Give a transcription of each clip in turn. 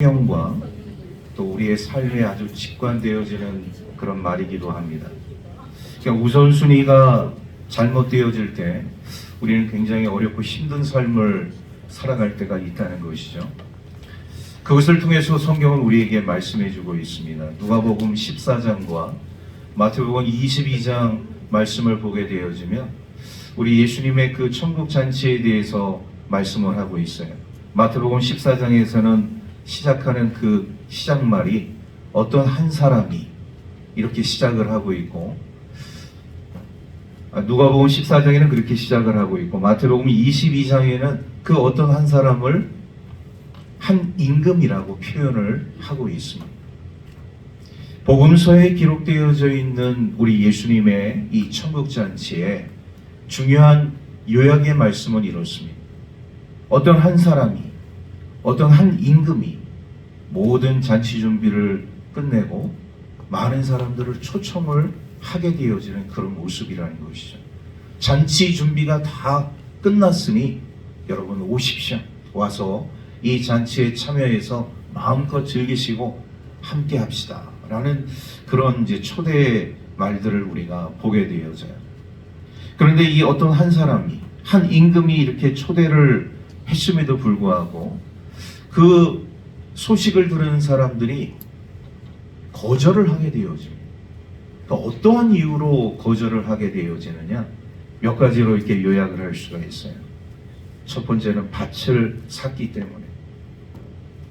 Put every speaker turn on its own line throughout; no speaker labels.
성경과 또 우리의 삶에 아주 직관되어지는 그런 말이기도 합니다. 그러니까 우선순위가 잘못되어질 때 우리는 굉장히 어렵고 힘든 삶을 살아갈 때가 있다는 것이죠. 그것을 통해서 성경은 우리에게 말씀해주고 있습니다. 누가복음 14장과 마태복음 22장 말씀을 보게 되어지면 우리 예수님의 그 천국 잔치에 대해서 말씀을 하고 있어요. 마태복음 14장에서는 시작하는 그 시작말이 어떤 한 사람이 이렇게 시작을 하고 있고, 누가복음 14장에는 그렇게 시작을 하고 있고, 마태복음 22장에는 그 어떤 한 사람을 한 임금이라고 표현을 하고 있습니다. 복음서에 기록되어져 있는 우리 예수님의 이 천국잔치에 중요한 요약의 말씀은 이렇습니다. 어떤 한 사람이, 어떤 한 임금이 모든 잔치 준비를 끝내고 많은 사람들을 초청을 하게 되어지는 그런 모습이라는 것이죠. 잔치 준비가 다 끝났으니 여러분 오십시오. 와서 이 잔치에 참여해서 마음껏 즐기시고 함께 합시다. 라는 그런 이제 초대 말들을 우리가 보게 되어져요. 그런데 이 어떤 한 사람이, 한 임금이 이렇게 초대를 했음에도 불구하고 그 소식을 들은 사람들이 거절을 하게 되어집니다. 그러니까 어떠한 이유로 거절을 하게 되어지느냐? 몇 가지로 이렇게 요약을 할 수가 있어요. 첫 번째는 밭을 샀기 때문에,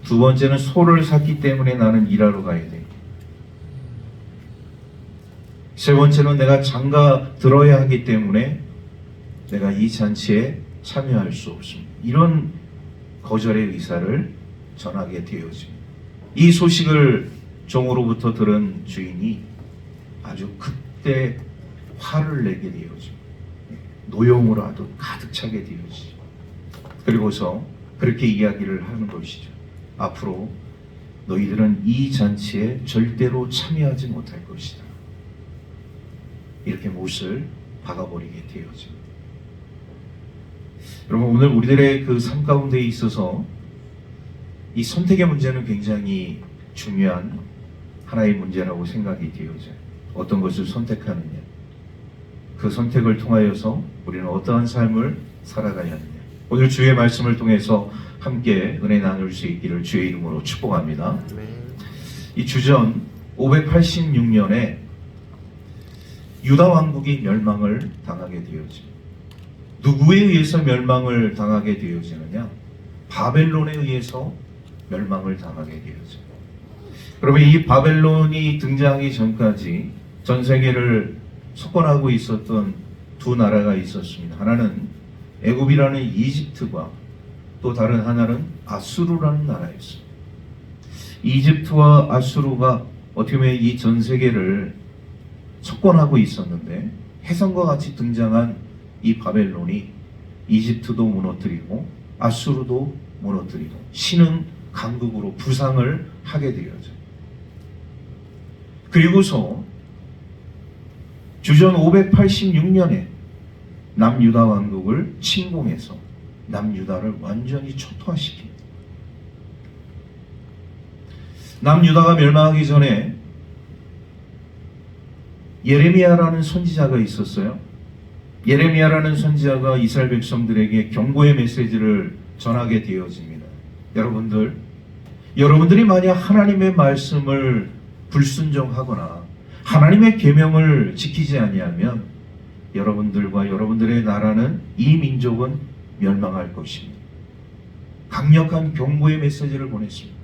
두 번째는 소를 샀기 때문에 나는 일하러 가야 돼. 세 번째는 내가 장가 들어야 하기 때문에 내가 이 잔치에 참여할 수 없습니다. 이런 거절의 의사를 전하게 되어집니다. 이 소식을 종으로부터 들은 주인이 아주 그때 화를 내게 되어집니다. 노여움으로 아주 가득 차게 되어지죠. 그리고서 그렇게 이야기를 하는 것이죠. 앞으로 너희들은 이 잔치에 절대로 참여하지 못할 것이다. 이렇게 못을 박아버리게 되어집니다. 여러분, 오늘 우리들의 그 삶 가운데 있어서 이 선택의 문제는 굉장히 중요한 하나의 문제라고 생각이 되어져요. 어떤 것을 선택하느냐, 그 선택을 통하여서 우리는 어떠한 삶을 살아가야 하느냐. 오늘 주의 말씀을 통해서 함께 은혜 나눌 수 있기를 주의 이름으로 축복합니다. 이 주전 586년에 유다 왕국이 멸망을 당하게 되어집니다. 누구에 의해서 멸망을 당하게 되어지느냐? 바벨론에 의해서 멸망을 당하게 되어져요. 그러면 이 바벨론이 등장하기 전까지 전 세계를 속건하고 있었던 두 나라가 있었습니다. 하나는 애굽이라는 이집트와 또 다른 하나는 아수르라는 나라였습니다. 이집트와 아수르가 어떻게 보면 이 전 세계를 속건하고 있었는데, 해성과 같이 등장한 이 바벨론이 이집트도 무너뜨리고 아수르도 무너뜨리고 신흥 강국으로 부상을 하게 되어져요. 그리고서 주전 586년에 남유다 왕국을 침공해서 남유다를 완전히 초토화시킵니다. 남유다가 멸망하기 전에 예레미야라는 선지자가 있었어요. 예레미야라는 선지자가 이스라엘 백성들에게 경고의 메시지를 전하게 되어집니다. 여러분들이 만약 하나님의 말씀을 불순종하거나 하나님의 계명을 지키지 아니하면 여러분들과 여러분들의 나라는, 이 민족은 멸망할 것입니다. 강력한 경고의 메시지를 보냈습니다.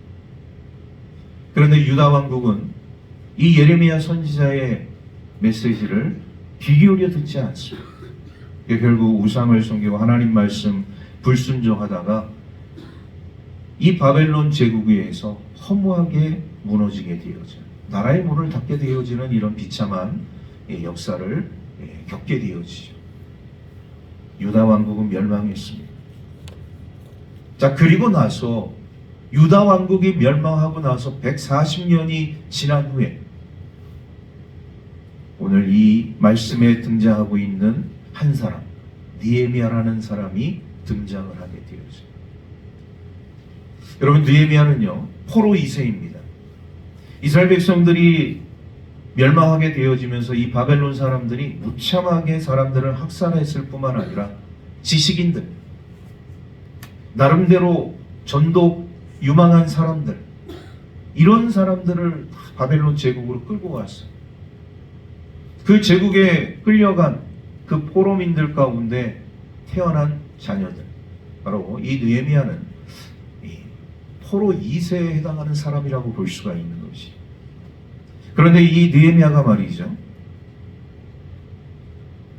그런데 유다 왕국은 이 예레미야 선지자의 메시지를 귀 기울여 듣지 않습니다. 결국 우상을 섬기고 하나님 말씀 불순종하다가 이 바벨론 제국에 의해서 허무하게 무너지게 되어져요. 나라의 문을 닫게 되어지는 이런 비참한 역사를 겪게 되어지죠. 유다 왕국은 멸망했습니다. 자, 그리고 나서 유다 왕국이 멸망하고 나서 140년이 지난 후에 오늘 이 말씀에 등장하고 있는 한 사람, 느헤미야라는 사람이 등장을 하게 되어져요. 여러분, 느헤미야는요 포로 2세입니다. 이스라엘 백성들이 멸망하게 되어지면서 이 바벨론 사람들이 무참하게 사람들을 학살했을 뿐만 아니라 지식인들, 나름대로 전도 유망한 사람들, 이런 사람들을 바벨론 제국으로 끌고 왔어요. 그 제국에 끌려간 그 포로민들 가운데 태어난 자녀들, 바로 이 느헤미야는 포로 2세에 해당하는 사람이라고 볼 수가 있는 것이. 그런데 이 느헤미야가 말이죠,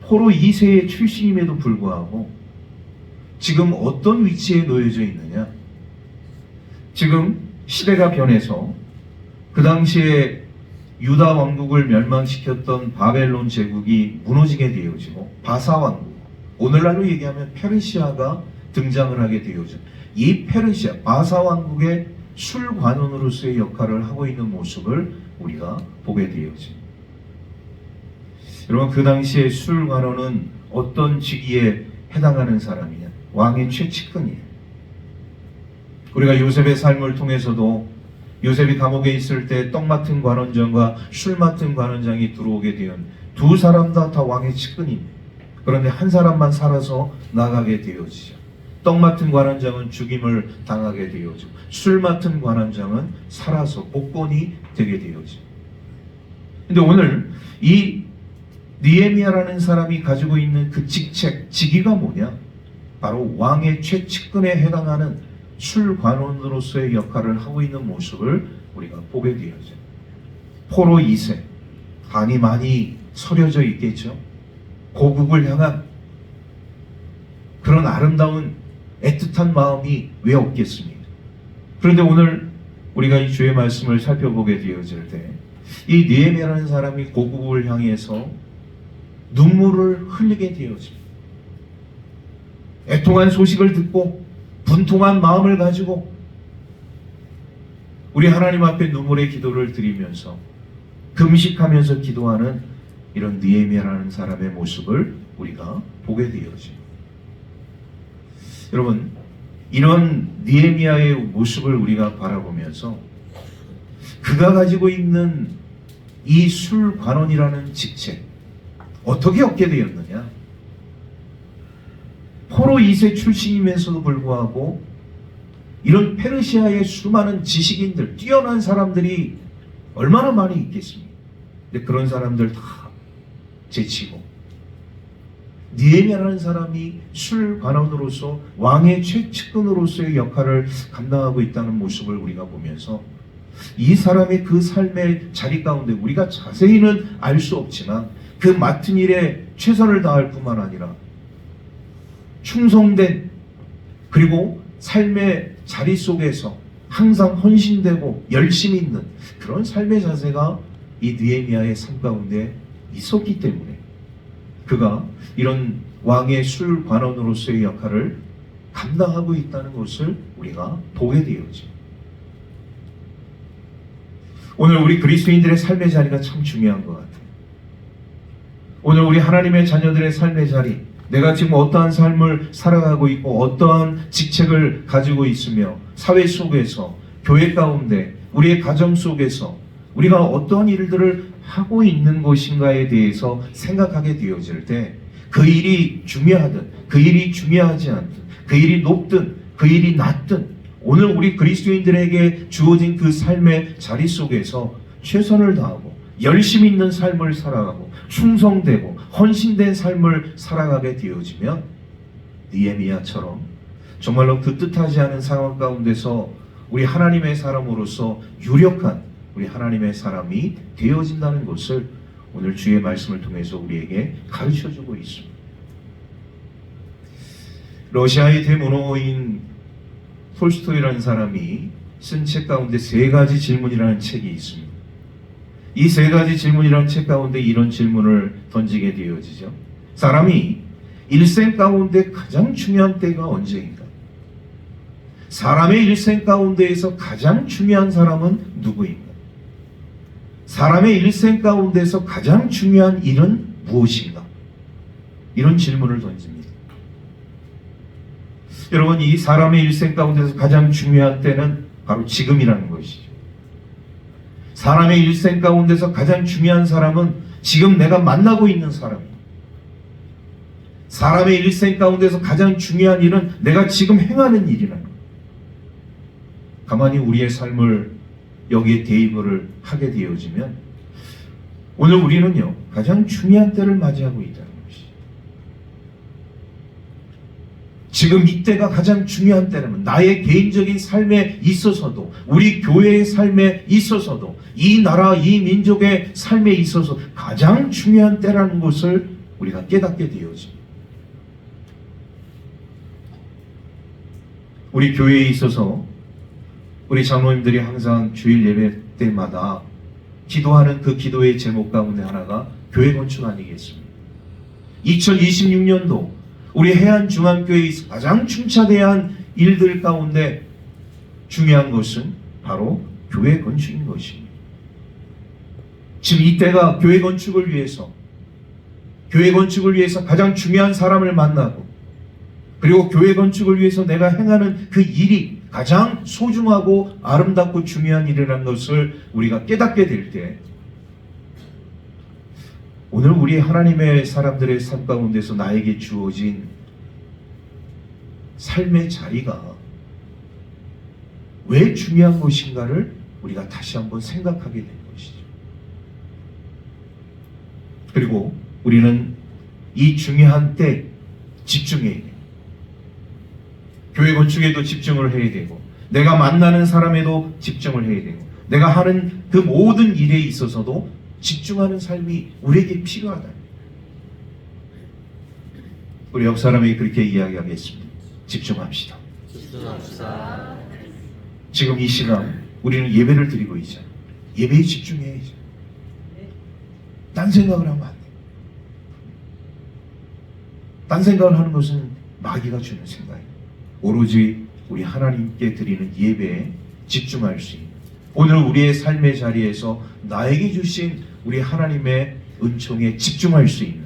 포로 2세의 출신임에도 불구하고 지금 어떤 위치에 놓여져 있느냐? 지금 시대가 변해서 그 당시에 유다 왕국을 멸망시켰던 바벨론 제국이 무너지게 되어지고 바사 왕국, 오늘날로 얘기하면 페르시아가 등장을 하게 되어져. 이 페르시아, 바사 왕국의 술관원으로서의 역할을 하고 있는 모습을 우리가 보게 되어집니다. 여러분, 그 당시에 술관원은 어떤 직위에 해당하는 사람이냐? 왕의 최측근이에요. 우리가 요셉의 삶을 통해서도 요셉이 감옥에 있을 때 떡 맡은 관원장과 술 맡은 관원장이 들어오게 된 두 사람 다 왕의 측근입니다. 그런데 한 사람만 살아서 나가게 되어지죠. 떡 맡은 관원장은 죽임을 당하게 되어지고 술 맡은 관원장은 살아서 복권이 되게 되어지죠. 근데 오늘 이 느헤미야라는 사람이 가지고 있는 그 직책, 직위가 뭐냐? 바로 왕의 최측근에 해당하는 술관원으로서의 역할을 하고 있는 모습을 우리가 보게 되어져요. 포로 2세, 간이 많이 서려져 있겠죠. 고국을 향한 그런 아름다운 애틋한 마음이 왜 없겠습니까? 그런데 오늘 우리가 이 주의 말씀을 살펴보게 되어질 때 이 느헤미야라는 사람이 고국을 향해서 눈물을 흘리게 되어집니다. 애통한 소식을 듣고 분통한 마음을 가지고 우리 하나님 앞에 눈물의 기도를 드리면서 금식하면서 기도하는 이런 느헤미야라는 사람의 모습을 우리가 보게 되어집니다. 여러분, 이런 느헤미야의 모습을 우리가 바라보면서 그가 가지고 있는 이 술관원이라는 직책, 어떻게 얻게 되었느냐? 포로 2세 출신임에서도 불구하고 이런 페르시아의 수많은 지식인들, 뛰어난 사람들이 얼마나 많이 있겠습니까? 근데 그런 사람들 다 제치고 느헤미야라는 사람이 술관원으로서 왕의 최측근으로서의 역할을 감당하고 있다는 모습을 우리가 보면서 이 사람의 그 삶의 자리 가운데 우리가 자세히는 알 수 없지만 그 맡은 일에 최선을 다할 뿐만 아니라 충성된, 그리고 삶의 자리 속에서 항상 헌신되고 열심히 있는 그런 삶의 자세가 이 느헤미야의 삶 가운데 있었기 때문에 그가 이런 왕의 술관원으로서의 역할을 감당하고 있다는 것을 우리가 보게 되어죠. 오늘 우리 그리스도인들의 삶의 자리가 참 중요한 것 같아요. 오늘 우리 하나님의 자녀들의 삶의 자리, 내가 지금 어떠한 삶을 살아가고 있고 어떠한 직책을 가지고 있으며 사회 속에서, 교회 가운데, 우리의 가정 속에서 우리가 어떠한 일들을 하고 있는 것인가에 대해서 생각하게 되어질 때 그 일이 중요하든 그 일이 중요하지 않든 그 일이 높든 그 일이 낮든 오늘 우리 그리스도인들에게 주어진 그 삶의 자리 속에서 최선을 다하고 열심히 있는 삶을 살아가고 충성되고 헌신된 삶을 살아가게 되어지면 느헤미야처럼 정말로 그 뜻하지 않은 상황 가운데서 우리 하나님의 사람으로서 유력한 우리 하나님의 사람이 되어진다는 것을 오늘 주의 말씀을 통해서 우리에게 가르쳐주고 있습니다. 러시아의 대문호인 톨스토이라는 사람이 쓴 책 가운데 세 가지 질문이라는 책이 있습니다. 이 세 가지 질문이라는 책 가운데 이런 질문을 던지게 되어지죠. 사람이 일생 가운데 가장 중요한 때가 언제인가? 사람의 일생 가운데에서 가장 중요한 사람은 누구인가? 사람의 일생 가운데서 가장 중요한 일은 무엇인가? 이런 질문을 던집니다. 여러분, 이 사람의 일생 가운데서 가장 중요한 때는 바로 지금이라는 것이죠. 사람의 일생 가운데서 가장 중요한 사람은 지금 내가 만나고 있는 사람입니다. 사람의 일생 가운데서 가장 중요한 일은 내가 지금 행하는 일이라는 거예요. 가만히 우리의 삶을 여기에 대입을 하게 되어지면 오늘 우리는요 가장 중요한 때를 맞이하고 있다는 것이죠. 지금 이때가 가장 중요한 때라면 나의 개인적인 삶에 있어서도 우리 교회의 삶에 있어서도 이 나라 이 민족의 삶에 있어서 가장 중요한 때라는 것을 우리가 깨닫게 되어집니다. 우리 교회에 있어서 우리 장로님들이 항상 주일 예배 때마다 기도하는 그 기도의 제목 가운데 하나가 교회 건축 아니겠습니까? 2026년도 우리 해안중앙교회에서 가장 중차대한 일들 가운데 중요한 것은 바로 교회 건축인 것입니다. 지금 이때가 교회 건축을 위해서 가장 중요한 사람을 만나고 그리고 교회 건축을 위해서 내가 행하는 그 일이 가장 소중하고 아름답고 중요한 일이라는 것을 우리가 깨닫게 될 때 오늘 우리 하나님의 사람들의 삶 가운데서 나에게 주어진 삶의 자리가 왜 중요한 것인가를 우리가 다시 한번 생각하게 된 것이죠. 그리고 우리는 이 중요한 때 집중해야 돼요. 교회 건축에도 집중을 해야 되고 내가 만나는 사람에도 집중을 해야 되고 내가 하는 그 모든 일에 있어서도 집중하는 삶이 우리에게 필요하다. 우리 옆 사람에게 그렇게 이야기하겠습니다. 집중합시다. 지금 이 시간 우리는 예배를 드리고 있잖아요. 예배에 집중해야죠. 딴 생각을 하면 안 돼요. 딴 생각을 하는 것은 마귀가 주는 생각이에요. 오로지 우리 하나님께 드리는 예배에 집중할 수 있는 오늘 우리의 삶의 자리에서 나에게 주신 우리 하나님의 은총에 집중할 수 있는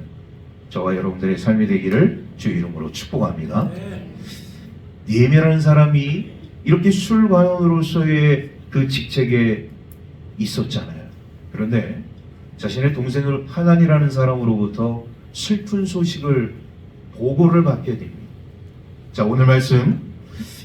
저와 여러분들의 삶이 되기를 주의 이름으로 축복합니다. 느헤미야라는 사람이 이렇게 술관원으로서의 그 직책에 있었잖아요. 그런데 자신의 동생을 하난이라는 사람으로부터 슬픈 소식을 보고를 받게 됩니다. 자, 오늘 말씀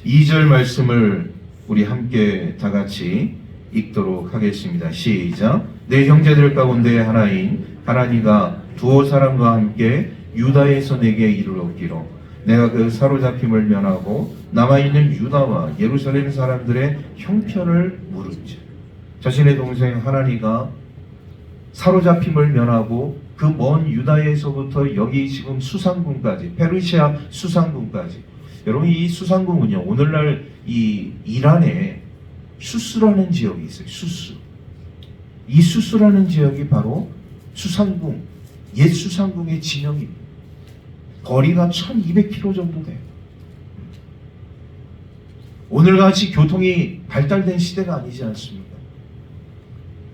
2절 말씀을 우리 함께 다 같이 읽도록 하겠습니다. 시작. 내 형제들 가운데 하나인 하나니가 두어 사람과 함께 유다에서 내게 이르렀기로 내가 그 사로잡힘을 면하고 남아있는 유다와 예루살렘 사람들의 형편을 물은지. 자신의 동생 하나니가 사로잡힘을 면하고 그 먼 유다에서부터 여기 지금 수상궁까지 페르시아 수상궁까지 여러분 이 수상궁은요 오늘날 이 이란에 수스라는 지역이 있어요. 수스. 이 수스라는 지역이 바로 수상궁 옛 수상궁의 진영입니다. 거리가 1200km 정도 돼요. 오늘같이 교통이 발달된 시대가 아니지 않습니까?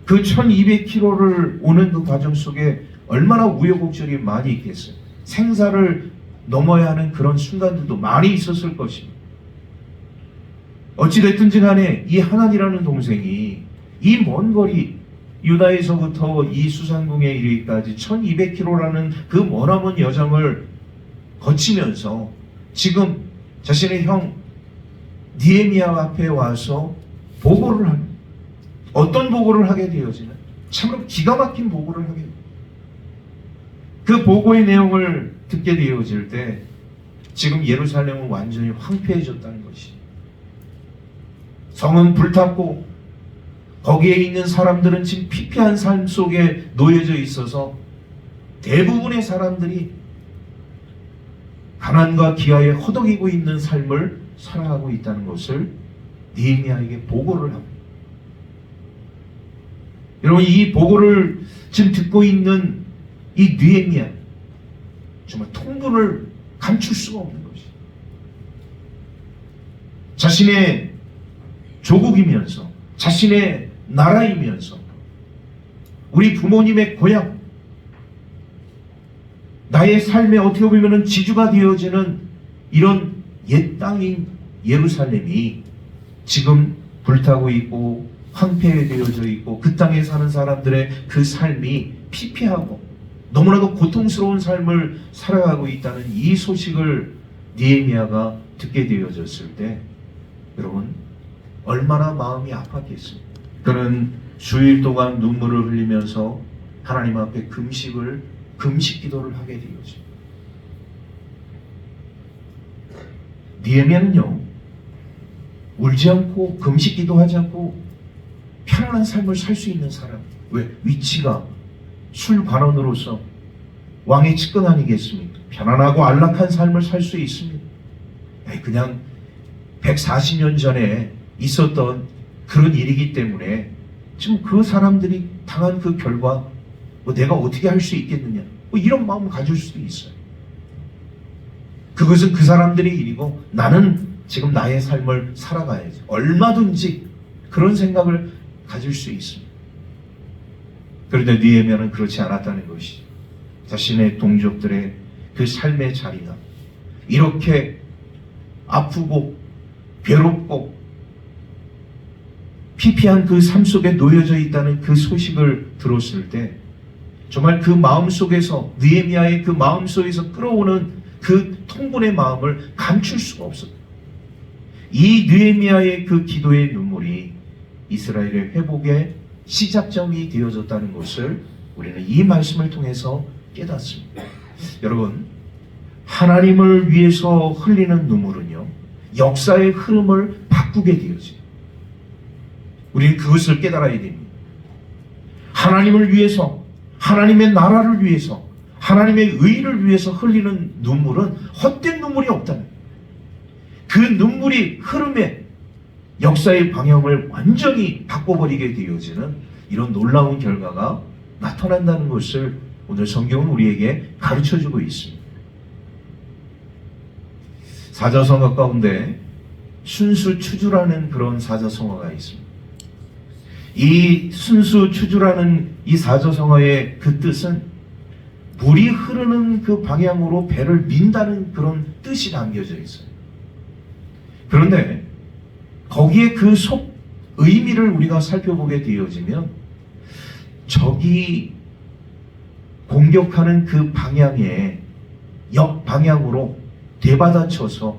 그 1200km를 오는 그 과정 속에 얼마나 우여곡절이 많이 있겠어요. 생사를 넘어야 하는 그런 순간들도 많이 있었을 것입니다. 어찌됐든지 간에 이 하난이라는 동생이 이 먼 거리 유다에서부터 이 수상궁에 이르기까지 1200km라는 그 머나먼 여정을 거치면서 지금 자신의 형 느헤미야 앞에 와서 보고를 합니다. 어떤 보고를 하게 되어지나? 참으로 기가 막힌 보고를 하게 됩니다. 그 보고의 내용을 듣게 되어질 때 지금 예루살렘은 완전히 황폐해졌다는 것이 성은 불탔고 거기에 있는 사람들은 지금 피폐한 삶 속에 놓여져 있어서 대부분의 사람들이 가난과 기아에 허덕이고 있는 삶을 살아가고 있다는 것을 느헤미야에게 보고를 합니다. 여러분 이 보고를 지금 듣고 있는 이 느헤미야 정말 통분을 감출 수가 없는 것이 자신의 조국이면서 자신의 나라이면서 우리 부모님의 고향 나의 삶에 어떻게 보면 지주가 되어지는 이런 옛 땅인 예루살렘이 지금 불타고 있고 황폐되어져 있고 그 땅에 사는 사람들의 그 삶이 피폐하고 너무나도 고통스러운 삶을 살아가고 있다는 이 소식을 느헤미야가 듣게 되어졌을 때 여러분 얼마나 마음이 아팠겠습니까? 그는 수일 동안 눈물을 흘리면서 하나님 앞에 금식 기도를 하게 되었죠. 느헤미야는요 울지 않고 금식 기도하지 않고 편안한 삶을 살 수 있는 사람. 왜? 위치가 술관원으로서 왕의 측근 아니겠습니까? 편안하고 안락한 삶을 살 수 있습니다. 그냥 140년 전에 있었던 그런 일이기 때문에 지금 그 사람들이 당한 그 결과 내가 어떻게 할 수 있겠느냐 이런 마음을 가질 수도 있어요. 그것은 그 사람들의 일이고 나는 지금 나의 삶을 살아가야지. 얼마든지 그런 생각을 가질 수 있습니다. 그런데 느헤미야는 그렇지 않았다는 것이죠. 자신의 동족들의 그 삶의 자리가 이렇게 아프고 괴롭고 피폐한 그 삶 속에 놓여져 있다는 그 소식을 들었을 때 정말 그 마음 속에서 느헤미야의 그 마음 속에서 끌어오는 그 통분의 마음을 감출 수가 없었다. 이 느헤미야의 그 기도의 눈물이 이스라엘의 회복의 시작점이 되어졌다는 것을 우리는 이 말씀을 통해서 깨닫습니다. 여러분, 하나님을 위해서 흘리는 눈물은요 역사의 흐름을 바꾸게 되어져요. 우리는 그것을 깨달아야 됩니다. 하나님을 위해서, 하나님의 나라를 위해서, 하나님의 의를 위해서 흘리는 눈물은 헛된 눈물이 없다는 거예요. 그 눈물이 흐름에 역사의 방향을 완전히 바꿔버리게 되어지는 이런 놀라운 결과가 나타난다는 것을 오늘 성경은 우리에게 가르쳐주고 있습니다. 사자성어 가운데 순수추주라는 그런 사자성어가 있습니다. 이 순수추주라는 이 사자성어의 그 뜻은 물이 흐르는 그 방향으로 배를 민다는 그런 뜻이 담겨져 있어요. 그런데 거기에 그 속 의미를 우리가 살펴보게 되어지면 적이 공격하는 그 방향에 역방향으로 되받아쳐서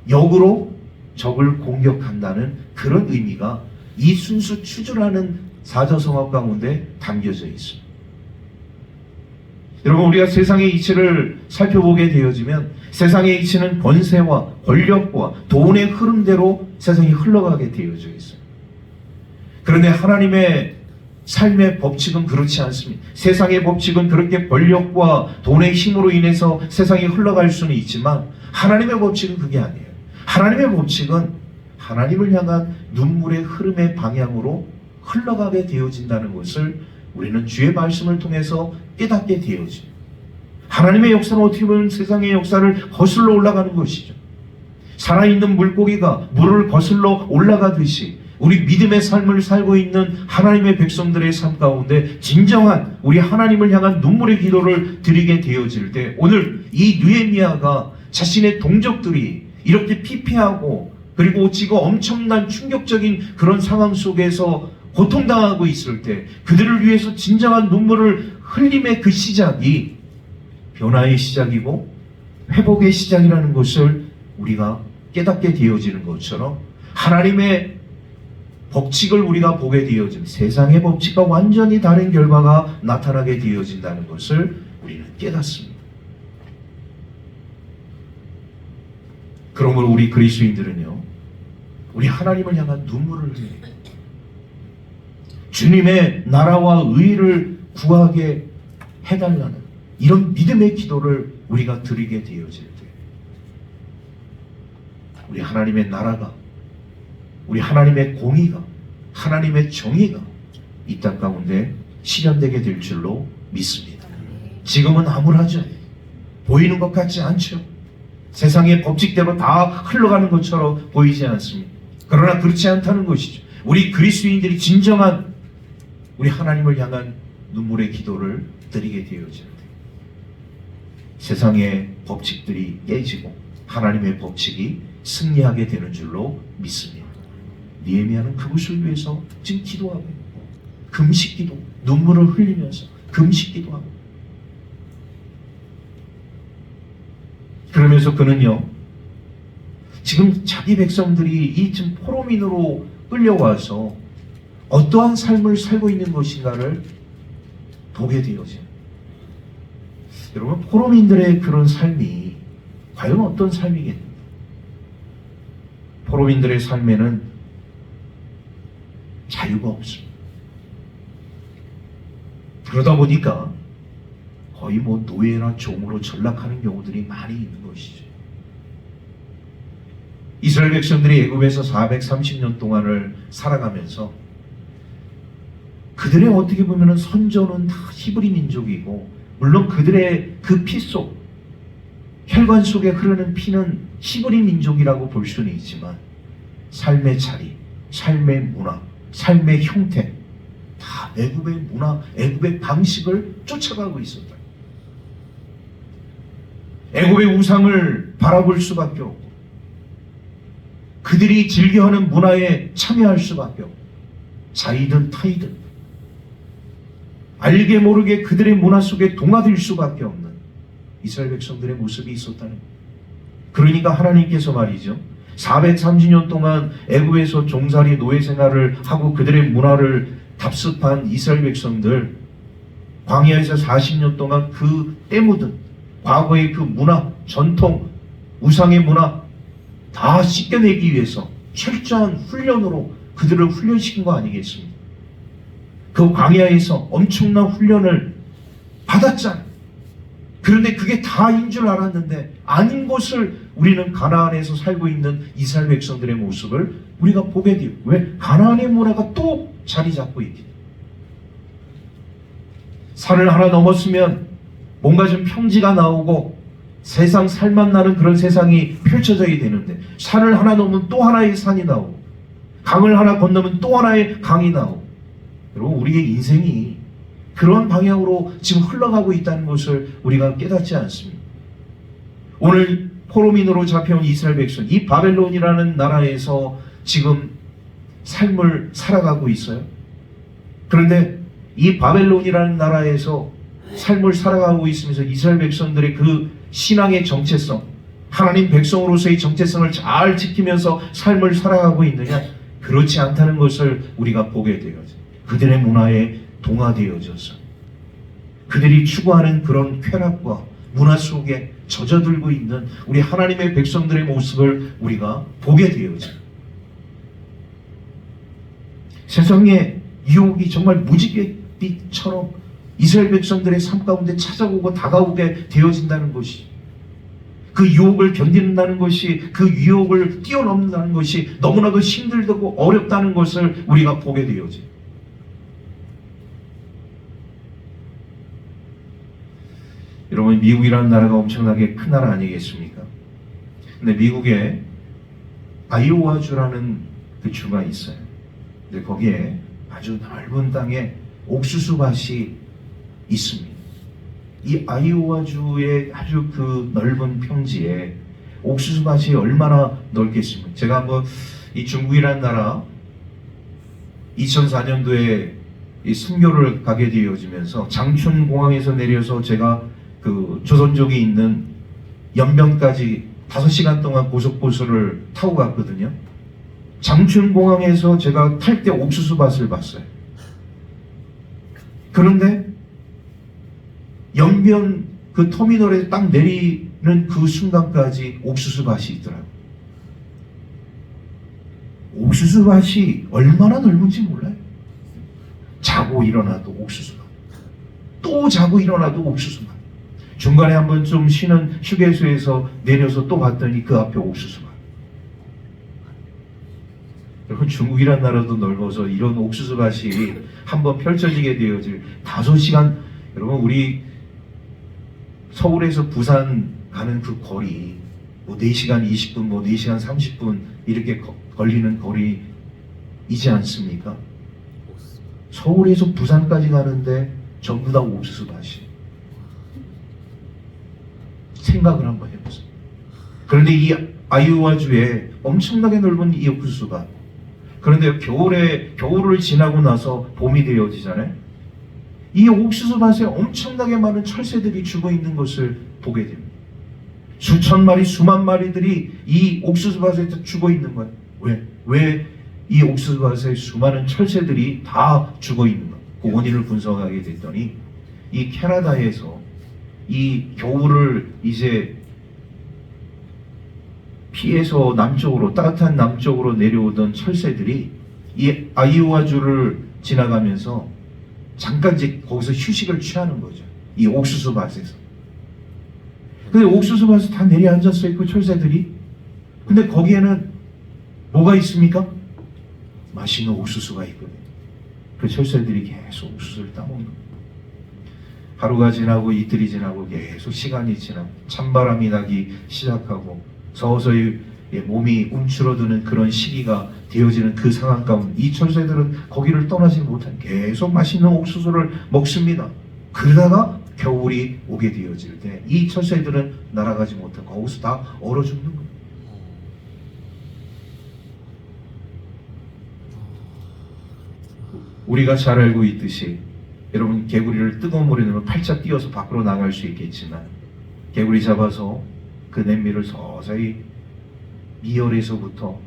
역으로 적을 공격한다는 그런 의미가 이 순수추주라는 사자성어 가운데 담겨져 있습니다. 여러분, 우리가 세상의 이치를 살펴보게 되어지면 세상의 이치는 권세와 권력과 돈의 흐름대로 세상이 흘러가게 되어져 있어요. 그런데 하나님의 삶의 법칙은 그렇지 않습니다. 세상의 법칙은 그렇게 권력과 돈의 힘으로 인해서 세상이 흘러갈 수는 있지만 하나님의 법칙은 그게 아니에요. 하나님의 법칙은 하나님을 향한 눈물의 흐름의 방향으로 흘러가게 되어진다는 것을 우리는 주의 말씀을 통해서 깨닫게 되어집니다. 하나님의 역사는 어떻게 보면 세상의 역사를 거슬러 올라가는 것이죠. 살아있는 물고기가 물을 거슬러 올라가듯이 우리 믿음의 삶을 살고 있는 하나님의 백성들의 삶 가운데 진정한 우리 하나님을 향한 눈물의 기도를 드리게 되어질 때 오늘 이 느헤미야가 자신의 동족들이 이렇게 피폐하고 그리고 지금 엄청난 충격적인 그런 상황 속에서 고통당하고 있을 때 그들을 위해서 진정한 눈물을 흘림의 그 시작이 변화의 시작이고 회복의 시작이라는 것을 우리가 깨닫게 되어지는 것처럼 하나님의 법칙을 우리가 보게 되어진 세상의 법칙과 완전히 다른 결과가 나타나게 되어진다는 것을 우리는 깨닫습니다. 그러므로 우리 그리스도인들은요 우리 하나님을 향한 눈물을 흘려요. 주님의 나라와 의를 구하게 해달라는 이런 믿음의 기도를 우리가 드리게 되어질 때 우리 하나님의 나라가 우리 하나님의 공의가 하나님의 정의가 이 땅 가운데 실현되게 될 줄로 믿습니다. 지금은 암울하죠. 보이는 것 같지 않죠. 세상의 법칙대로 다 흘러가는 것처럼 보이지 않습니다. 그러나 그렇지 않다는 것이죠. 우리 그리스도인들이 진정한 우리 하나님을 향한 눈물의 기도를 드리게 되어질 때 세상의 법칙들이 깨지고 하나님의 법칙이 승리하게 되는 줄로 믿습니다. 느헤미야는 그것을 위해서 지금 기도하고 있고, 금식기도, 눈물을 흘리면서 금식기도하고, 그러면서 그는요 지금 자기 백성들이 이 지금 포로민으로 끌려와서 어떠한 삶을 살고 있는 것인가를 보게 되어져요. 여러분, 포로민들의 그런 삶이 과연 어떤 삶이겠는가? 포로민들의 삶에는 자유가 없습니다. 그러다 보니까 거의 뭐 노예나 종으로 전락하는 경우들이 많이 있는 것이죠. 이스라엘 백성들이 애굽에서 430년 동안을 살아가면서 그들의 어떻게 보면 선조는 다 히브리 민족이고, 물론 그들의 그 피 속, 혈관 속에 흐르는 피는 히브리 민족이라고 볼 수는 있지만 삶의 자리, 삶의 문화, 삶의 형태 다 애굽의 문화, 애굽의 방식을 쫓아가고 있었다. 애굽의 우상을 바라볼 수밖에 없고, 그들이 즐겨하는 문화에 참여할 수밖에 없고, 자이든 타이든 알게 모르게 그들의 문화 속에 동화될 수밖에 없는 이스라엘 백성들의 모습이 있었다는 거예요. 그러니까 하나님께서 말이죠, 430년 동안 애굽에서 종살이 노예 생활을 하고 그들의 문화를 답습한 이스라엘 백성들, 광야에서 40년 동안 그 때 묻은 과거의 그 문화, 전통, 우상의 문화 다 씻겨내기 위해서 철저한 훈련으로 그들을 훈련시킨 거 아니겠습니까? 그 광야에서 엄청난 훈련을 받았잖아요. 그런데 그게 다인 줄 알았는데 아닌 것을 우리는 가나안에서 살고 있는 이스라엘 백성들의 모습을 우리가 보게 돼요. 왜? 가나안의 문화가 또 자리 잡고 있기 때문에. 산을 하나 넘었으면 뭔가 좀 평지가 나오고 세상 살맛 나는 그런 세상이 펼쳐져야 되는데, 산을 하나 넘으면 또 하나의 산이 나오고, 강을 하나 건너면 또 하나의 강이 나오고, 여러분, 우리의 인생이 그런 방향으로 지금 흘러가고 있다는 것을 우리가 깨닫지 않습니다. 오늘 포로민으로 잡혀온 이스라엘 백성, 이 바벨론이라는 나라에서 지금 삶을 살아가고 있어요. 그런데 이 바벨론이라는 나라에서 삶을 살아가고 있으면서 이스라엘 백성들의 그 신앙의 정체성, 하나님 백성으로서의 정체성을 잘 지키면서 삶을 살아가고 있느냐? 그렇지 않다는 것을 우리가 보게 되어져. 그들의 문화에 동화되어져서 그들이 추구하는 그런 쾌락과 문화 속에 젖어들고 있는 우리 하나님의 백성들의 모습을 우리가 보게 되어져. 세상의 유혹이 정말 무지갯빛처럼 이스라엘 백성들의 삶 가운데 찾아오고 다가오게 되어진다는 것이, 그 유혹을 견딘다는 것이, 그 유혹을 뛰어넘는다는 것이 너무나도 힘들고 어렵다는 것을 우리가 보게 되어져. 여러분, 미국이라는 나라가 엄청나게 큰 나라 아니겠습니까? 근데 미국에 아이오와주라는 그 주가 있어요. 근데 거기에 아주 넓은 땅에 옥수수밭이 있습니다. 이 아이오와주의 아주 그 넓은 평지에 옥수수밭이 얼마나 넓겠습니까? 제가 한번 이 중국이라는 나라 2004년도에 이 선교를 가게 되어지면서 장춘공항에서 내려서 제가 그 조선족이 있는 연변까지 5시간 동안 고속버스를 타고 갔거든요. 장춘공항에서 제가 탈 때 옥수수밭을 봤어요. 그런데 연변 그 터미널에 딱 내리는 그 순간까지 옥수수밭이 있더라고요. 옥수수밭이 얼마나 넓은지 몰라요. 자고 일어나도 옥수수밭, 또 자고 일어나도 옥수수밭. 중간에 한번 좀 쉬는 휴게소에서 내려서 또 봤더니 그 앞에 옥수수밭. 여러분, 중국이란 나라도 넓어서 이런 옥수수밭이 한번 펼쳐지게 되어질 5시간, 여러분, 우리 서울에서 부산 가는 그 거리, 뭐 4시간 20분, 뭐 4시간 30분 이렇게 걸리는 거리이지 않습니까? 서울에서 부산까지 가는데 전부 다 옥수수밭이. 생각을 한번 해보세요. 그런데 이 아이오와주에 엄청나게 넓은 이 옥수수밭, 그런데 겨울을 지나고 나서 봄이 되어지잖아요. 이 옥수수밭에 엄청나게 많은 철새들이 죽어 있는 것을 보게 됩니다. 수천 마리, 수만 마리들이 이 옥수수밭에 죽어 있는 거예요. 왜 이 옥수수밭에 수많은 철새들이 다 죽어 있는 거? 그 원인을 분석하게 됐더니 이 캐나다에서 이 겨울을 이제 피해서 남쪽으로, 따뜻한 남쪽으로 내려오던 철새들이 이 아이오와주를 지나가면서 잠깐 이제 거기서 휴식을 취하는 거죠. 이 옥수수 밭에서. 근데 옥수수 밭에 다 내려앉았어 있고 철새들이. 근데 거기에는 뭐가 있습니까? 맛있는 옥수수가 있거든요. 그 철새들이 계속 옥수수를 따먹는 거예요. 하루가 지나고 이틀이 지나고 계속 시간이 지나고 찬바람이 나기 시작하고 서서히 몸이 움츠러드는 그런 시기가 되어지는 그 상황 가운데 이 철새들은 거기를 떠나지 못한 계속 맛있는 옥수수를 먹습니다. 그러다가 겨울이 오게 되어질 때 이 철새들은 날아가지 못하고 거기서 다 얼어 죽는 거예요. 우리가 잘 알고 있듯이 여러분 개구리를 뜨거운 물에 넣으면 팔짝 뛰어서 밖으로 나갈 수 있겠지만 개구리 잡아서 그 냄비를 서서히 미열에서부터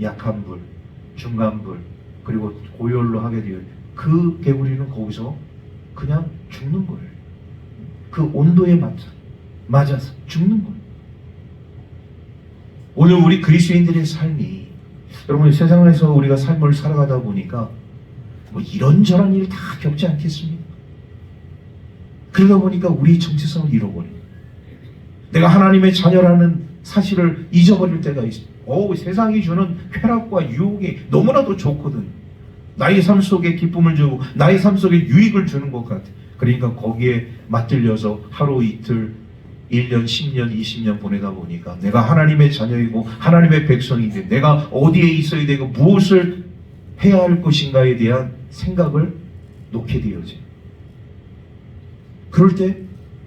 약한 불, 중간 불, 그리고 고열로 하게 되어 그 개구리는 거기서 그냥 죽는 거예요. 그 온도에 맞아서 죽는 거예요. 오늘 우리 그리스도인들의 삶이 여러분 세상에서 우리가 삶을 살아가다 보니까 뭐 이런저런 일 다 겪지 않겠습니까? 그러다 보니까 우리 정체성을 잃어버려요. 내가 하나님의 자녀라는 사실을 잊어버릴 때가 있어요. 세상이 주는 쾌락과 유혹이 너무나도 좋거든. 나의 삶 속에 기쁨을 주고 나의 삶 속에 유익을 주는 것 같아. 그러니까 거기에 맞들려서 하루 이틀 1년, 10년, 20년 보내다 보니까 내가 하나님의 자녀이고 하나님의 백성인데 내가 어디에 있어야 되고 무엇을 해야 할 것인가에 대한 생각을 놓게 되어져요. 그럴 때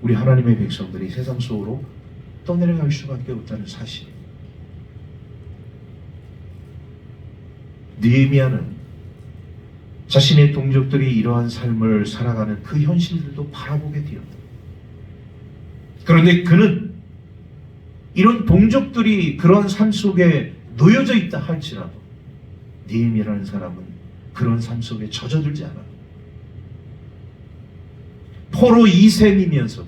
우리 하나님의 백성들이 세상 속으로 떠내려갈 수밖에 없다는 사실. 느헤미야는 자신의 동족들이 이러한 삶을 살아가는 그 현실들도 바라보게 되었다. 그런데 그는 이런 동족들이 그런 삶 속에 놓여져 있다 할지라도 느헤미야라는 사람은 그런 삶 속에 젖어들지 않아. 포로 2세이면서도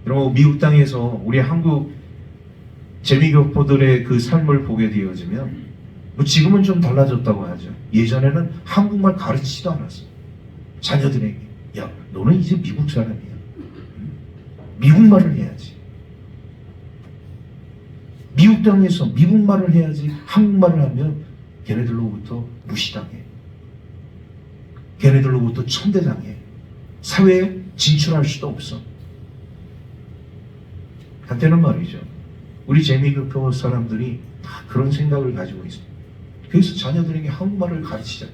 여러분 미국 땅에서 우리 한국 재미교포들의 그 삶을 보게 되어지면 뭐 지금은 좀 달라졌다고 하죠. 예전에는 한국말 가르치지도 않았어요. 자녀들에게 야 너는 이제 미국 사람이야. 미국말을 해야지. 미국 땅에서 미국말을 해야지 한국말을 하면 걔네들로부터 무시당해. 걔네들로부터 천대당해. 사회에 진출할 수도 없어. 한때는 말이죠. 우리 재미교포 사람들이 다 그런 생각을 가지고 있습니다. 그래서 자녀들에게 한국말을 가르치자.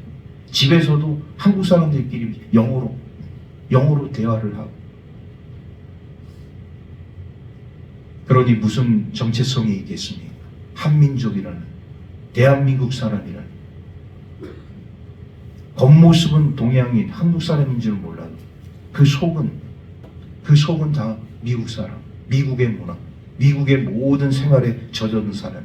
집에서도 한국 사람들끼리 영어로 대화를 하고. 그러니 무슨 정체성이 있겠습니까? 한민족이라는, 대한민국 사람이라는. 겉모습은 동양인, 한국 사람인 줄 몰라도 그 속은 다 미국 사람, 미국의 문화, 미국의 모든 생활에 젖어든 사람.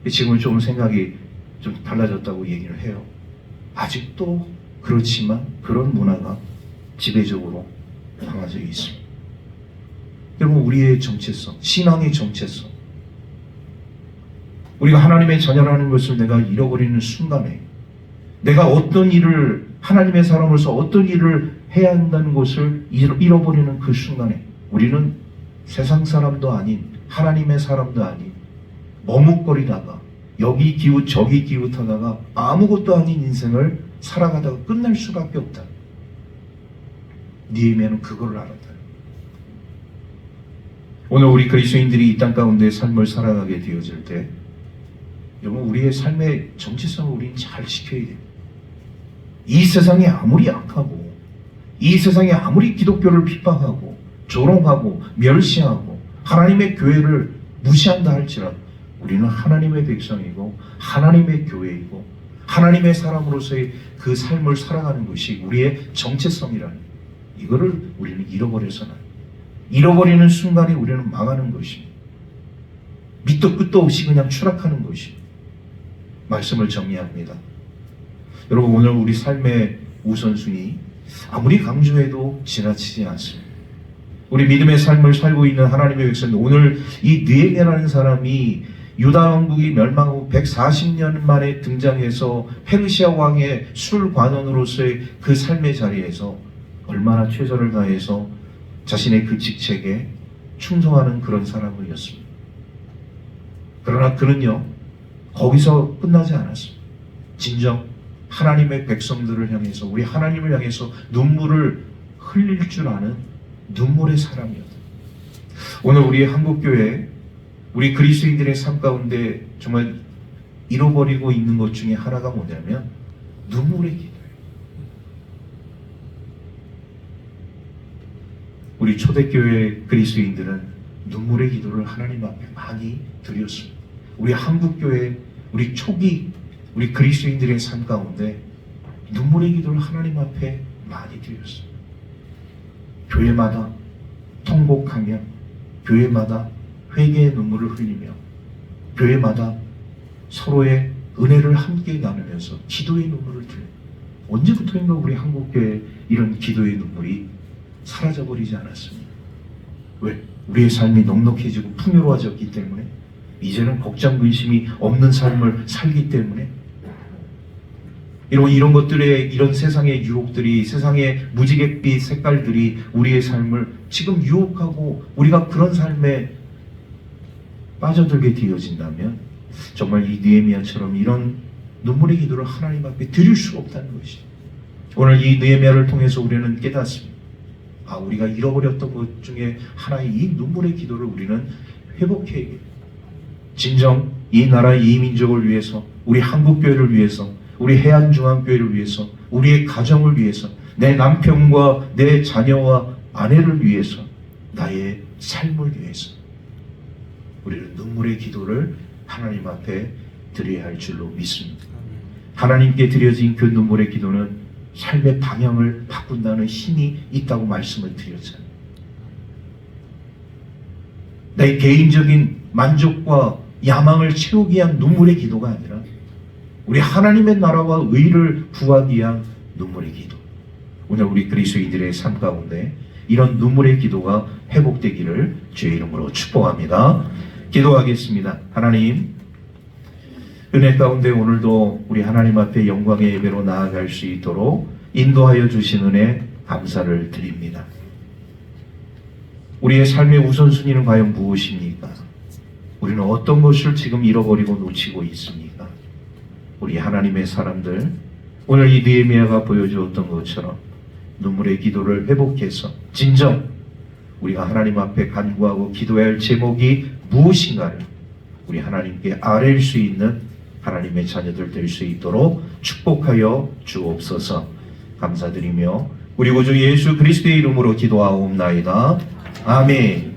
지금은 좀 생각이 좀 달라졌다고 얘기를 해요. 아직도 그렇지만 그런 문화가 지배적으로 강화되어 있습니다. 여러분 우리의 정체성, 신앙의 정체성, 우리가 하나님의 자녀라는 것을 내가 잃어버리는 순간에 내가 어떤 일을 하나님의 사람으로서 어떤 일을 해야 한다는 것을 잃어버리는 그 순간에 우리는 세상 사람도 아닌 하나님의 사람도 아닌 머뭇거리다가 여기 기웃 저기 기웃하다가 아무것도 아닌 인생을 살아가다가 끝날 수밖에 없다. 느헤미야는 그걸 알았다. 오늘 우리 그리스도인들이 이 땅 가운데 삶을 살아가게 되어질 때 여러분 우리의 삶의 정체성을 우리는 잘 지켜야 돼요. 이 세상이 아무리 악하고 이 세상이 아무리 기독교를 핍박하고 조롱하고 멸시하고 하나님의 교회를 무시한다 할지라도 우리는 하나님의 백성이고 하나님의 교회이고 하나님의 사람으로서의 그 삶을 살아가는 것이 우리의 정체성이라는 이거를 우리는 잃어버려서는 잃어버리는 순간에 우리는 망하는 것입니다. 밑도 끝도 없이 그냥 추락하는 것이 말씀을 정리합니다. 여러분 오늘 우리 삶의 우선순위 아무리 강조해도 지나치지 않습니다. 우리 믿음의 삶을 살고 있는 하나님의 백성 오늘 이 느헤미야라는 사람이 유다 왕국이 멸망하고 140년 만에 등장해서 페르시아 왕의 술관원으로서의 그 삶의 자리에서 얼마나 최선을 다해서 자신의 그 직책에 충성하는 그런 사람이었습니다. 그러나 그는요 거기서 끝나지 않았습니다. 진정 하나님의 백성들을 향해서 우리 하나님을 향해서 눈물을 흘릴 줄 아는 눈물의 사람이었다. 오늘 우리 한국교회 우리 그리스도인들의 삶 가운데 정말 잃어버리고 있는 것 중에 하나가 뭐냐면 눈물의 기도예요. 우리 초대교회 그리스도인들은 눈물의 기도를 하나님 앞에 많이 드렸습니다. 우리 한국교회 우리 초기 우리 그리스도인들의 삶 가운데 눈물의 기도를 하나님 앞에 많이 드렸습니다. 교회마다 통곡하며 교회마다 회개의 눈물을 흘리며 교회마다 서로의 은혜를 함께 나누면서 기도의 눈물을 흘려요. 언제부터인가 우리 한국교회 이런 기도의 눈물이 사라져버리지 않았습니다. 왜? 우리의 삶이 넉넉해지고 풍요로워졌기 때문에 이제는 걱정 근심이 없는 삶을 살기 때문에 이런 것들의 이런 세상의 유혹들이 세상의 무지갯빛 색깔들이 우리의 삶을 지금 유혹하고 우리가 그런 삶에 빠져들게 되어진다면 정말 이 느헤미야처럼 이런 눈물의 기도를 하나님 앞에 드릴 수가 없다는 것이 오늘 이 느헤미야를 통해서 우리는 깨닫습니다. 우리가 잃어버렸던 것 중에 하나의 이 눈물의 기도를 우리는 회복해야 해요. 진정 이 나라 이 민족을 위해서 우리 한국교회를 위해서 우리 해안중앙교회를 위해서 우리의 가정을 위해서 내 남편과 내 자녀와 아내를 위해서 나의 삶을 위해서 우리는 눈물의 기도를 하나님 앞에 드려야 할 줄로 믿습니다. 하나님께 드려진 그 눈물의 기도는 삶의 방향을 바꾼다는 힘이 있다고 말씀을 드렸잖아요. 내 개인적인 만족과 야망을 채우기 위한 눈물의 기도가 아니라 우리 하나님의 나라와 의를 구하기 위한 눈물의 기도. 오늘 우리 그리스도인들의 삶 가운데 이런 눈물의 기도가 회복되기를 주의 이름으로 축복합니다. 기도하겠습니다. 하나님, 은혜 가운데 오늘도 우리 하나님 앞에 영광의 예배로 나아갈 수 있도록 인도하여 주신 은혜 감사를 드립니다. 우리의 삶의 우선순위는 과연 무엇입니까? 우리는 어떤 것을 지금 잃어버리고 놓치고 있습니까? 우리 하나님의 사람들, 오늘 이 느헤미야가 보여주었던 것처럼 눈물의 기도를 회복해서 진정 우리가 하나님 앞에 간구하고 기도해야 할 제목이 무엇인가를 우리 하나님께 아뢰일 수 있는 하나님의 자녀들 될 수 있도록 축복하여 주옵소서. 감사드리며 우리 구주 예수 그리스도의 이름으로 기도하옵나이다. 아멘.